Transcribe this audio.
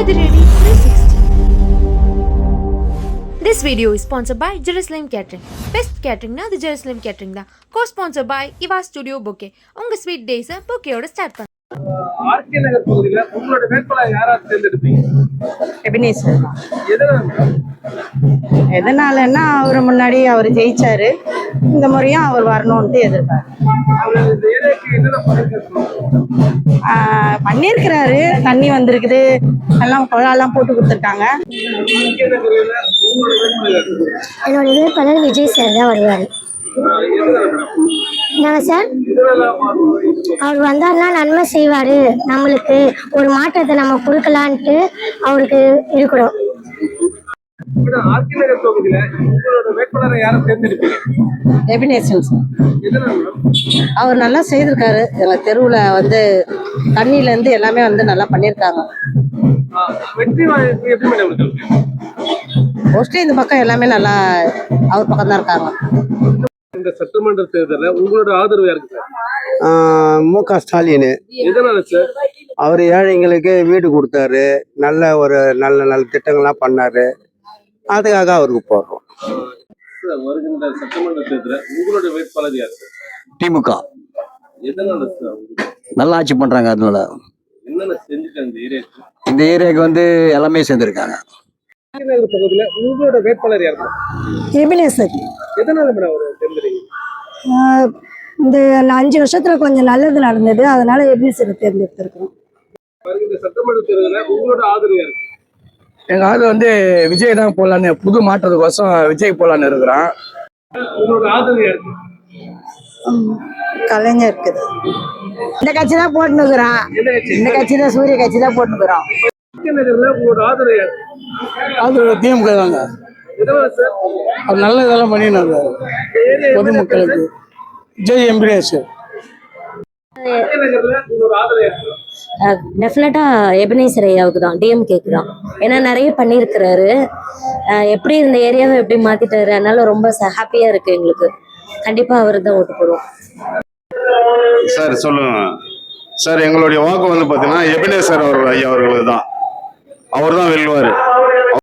Adiredi 360. This video is sponsored by Jerusalem Catering. Best catering na the Jerusalem Catering da. Co-sponsored by Iva Studio Bouquet. Unga sweet days bouquet oda start பண்ணு. RK நகர் பகுதியில உங்களோட வேட்பாளர் யாரா தேர்ந்தெடுப்பீங்க? Ebenezer. எதனாலன்னா அவரு முன்னாடி அவர் ஜெயிச்சாரு, இந்த முறையும் அவர் வரணும்னு பண்ணியிருக்கிறாரு. தண்ணி வந்திருக்குது, எல்லாம் குழாலாம் போட்டு கொடுத்துருக்காங்க. என்னோட வேட்பாளர் விஜய் சார் தான் வருவார். என்னங்க சார், அவர் வந்தார்னா நன்மை செய்வார், நம்மளுக்கு ஒரு மாற்றத்தை நம்ம கொடுக்கலான்ட்டு அவருக்கு இருக்கணும். எபினேசன் சார், அவர் நல்லா செய்திருக்காரு. எங்கள் தெருவில் வந்து தண்ணியிலேருந்து எல்லாமே வந்து நல்லா பண்ணியிருக்காங்க. மோஸ்ட்லி இந்த பக்கம் எல்லாமே நல்லா அவர் பக்கம் தான் இருக்காங்க. இந்த சட்டமன்ற தேர்தலில் உங்களோட ஆதரவு யாருக்கு சார்? மு.க. ஸ்டாலின். எதனால சார்? அவர் ஏழைங்களுக்கு வீடு கொடுத்தாரு, நல்ல திட்டங்கள்லாம் பண்ணாரு, அதுக்காக அவருக்கு போடுறோம். வருகின்ற சட்டமன்ற தேர்தலில் உங்களோட வேட்பாளர் யார் சார்? திமுக. எதனால சார்? நல்லா ஆட்சி பண்றாங்க. அதனால என்னென்ன செஞ்சுட்டாங்க இந்த ஏரியாவுக்கு வந்து எல்லாமே சேர்ந்துருக்காங்க. பகுதியில் உங்களோட வேட்பாளர் யார்? எபினேசர். எதனால மேடம் அவர் தேர்ந்தெடுங்க? இந்த 5 வருஷத்துல கொஞ்சம் நல்லது நடந்தது, அதனால எபினேசரை தேர்ந்தெடுத்திருக்கோம். வருகின்ற சட்டமன்ற தேர்தலில் உங்களோட ஆதரவு யாருக்கு? எங்க ஆள் வந்து விஜய் தான் போடலான்னு, புது மாற்றத்துக்கோசம் விஜய் போடலான்னு இருக்கிறான். உங்களோட ஆதரவு யாருக்கு? கலைஞர் இருக்குது. இந்த கட்சி தான் போட்டுனுக்குறான். இந்த கட்சி தான், சூரிய கட்சி தான் போட்டுனுக்குறான். உங்களோட ஆதரவு யாருக்கு? அது திமுக தாங்க. எதனால சார்? அவர் நல்ல இதெல்லாம் பண்ணினாங்க பொதுமக்களுக்கு. விஜய் எம்பினேசர். டெஃபினட்டா எபினேசர் ஐயாவுக்கு தான், டிஎம்கேக்கு தான். ஏன்னா நிறைய பண்ணியிருக்கிறாரு, எப்படி இந்த ஏரியாவை எப்படி மாத்திட்டாரு, அதனால ரொம்ப ஹாப்பியா இருக்கு எங்களுக்கு. கண்டிப்பா அவருக்கு தான் ஓட்டு போடுவோம். சார் சொல்லுங்க சார். எங்களுடைய வாக்கு வந்து பாத்தீங்கன்னா எபினேசர் ஐயா அவர்களுக்கு தான். அவர் தான் வெல்வாரு.